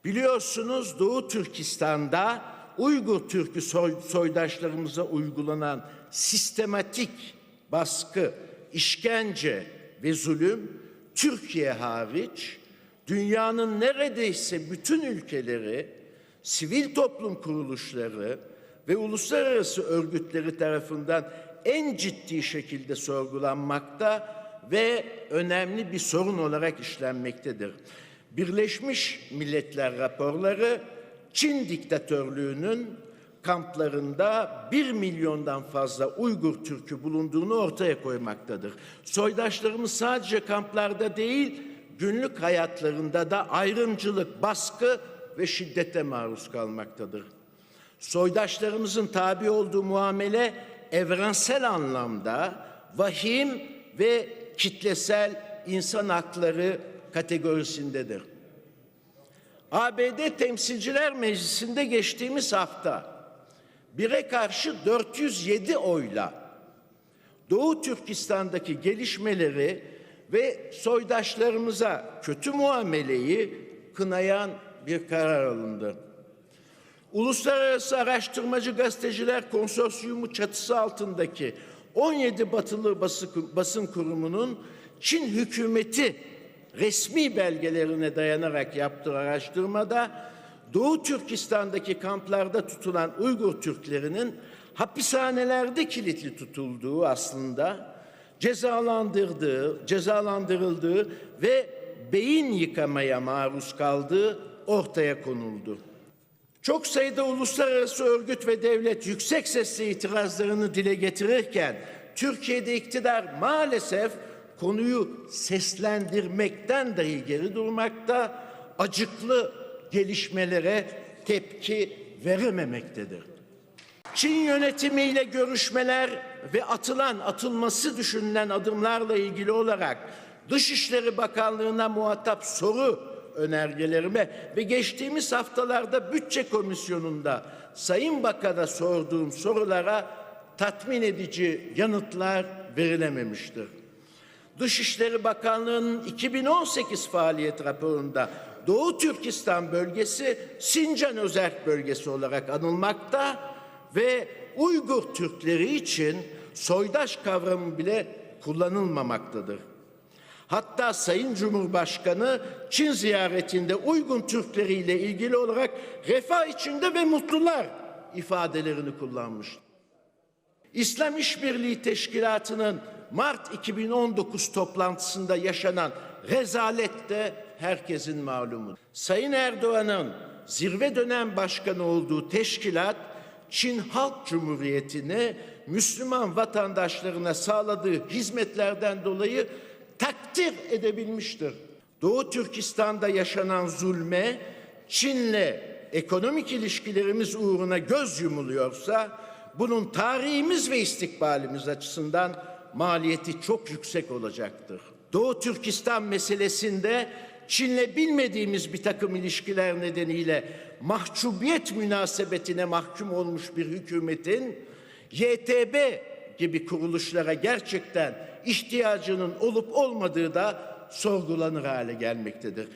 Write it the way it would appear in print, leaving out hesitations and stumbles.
Biliyorsunuz Doğu Türkistan'da Uygur Türk'ü soydaşlarımıza uygulanan sistematik baskı, işkence ve zulüm Türkiye hariç dünyanın neredeyse bütün ülkeleri, sivil toplum kuruluşları ve uluslararası örgütleri tarafından en ciddi şekilde sorgulanmakta ve önemli bir sorun olarak işlenmektedir. Birleşmiş Milletler raporları Çin diktatörlüğünün kamplarında 1 milyondan fazla Uygur Türk'ü bulunduğunu ortaya koymaktadır. Soydaşlarımız sadece kamplarda değil, günlük hayatlarında da ayrımcılık, baskı ve şiddete maruz kalmaktadır. Soydaşlarımızın tabi olduğu muamele evrensel anlamda vahim ve kitlesel insan hakları kategorisindedir. ABD Temsilciler Meclisi'nde geçtiğimiz hafta 1'e karşı 407 oyla Doğu Türkistan'daki gelişmeleri ve soydaşlarımıza kötü muameleyi kınayan bir karar alındı. Uluslararası Araştırmacı Gazeteciler Konsorsiyumu çatısı altındaki 17 batılı basın kurumunun Çin hükümeti resmi belgelerine dayanarak yaptığı araştırmada Doğu Türkistan'daki kamplarda tutulan Uygur Türklerinin hapishanelerde kilitli tutulduğu aslında cezalandırıldığı ve beyin yıkamaya maruz kaldığı ortaya konuldu. Çok sayıda uluslararası örgüt ve devlet yüksek sesle itirazlarını dile getirirken Türkiye'de iktidar maalesef konuyu seslendirmekten dahi geri durmakta, acıklı gelişmelere tepki verememektedir. Çin yönetimiyle görüşmeler ve atılması düşünülen adımlarla ilgili olarak Dışişleri Bakanlığı'na muhatap soru önergelerime ve geçtiğimiz haftalarda Bütçe Komisyonu'nda Sayın Bakan'a sorduğum sorulara tatmin edici yanıtlar verilememiştir. Dışişleri Bakanlığı'nın 2018 faaliyet raporunda Doğu Türkistan bölgesi Sincan Özerk bölgesi olarak anılmakta ve Uygur Türkleri için soydaş kavramı bile kullanılmamaktadır. Hatta Sayın Cumhurbaşkanı Çin ziyaretinde Uygur Türkleri ile ilgili olarak refah içinde ve mutlular ifadelerini kullanmıştır. İslam İşbirliği Teşkilatı'nın Mart 2019 toplantısında yaşanan rezalet de herkesin malumu. Sayın Erdoğan'ın zirve dönem başkanı olduğu teşkilat, Çin Halk Cumhuriyeti'ne Müslüman vatandaşlarına sağladığı hizmetlerden dolayı takdir edebilmiştir. Doğu Türkistan'da yaşanan zulme, Çin'le ekonomik ilişkilerimiz uğruna göz yumuluyorsa, bunun tarihimiz ve istikbalimiz açısından maliyeti çok yüksek olacaktır. Doğu Türkistan meselesinde Çin'le bilmediğimiz bir takım ilişkiler nedeniyle mahcubiyet münasebetine mahkum olmuş bir hükümetin YTB gibi kuruluşlara gerçekten ihtiyacının olup olmadığı da sorgulanır hale gelmektedir.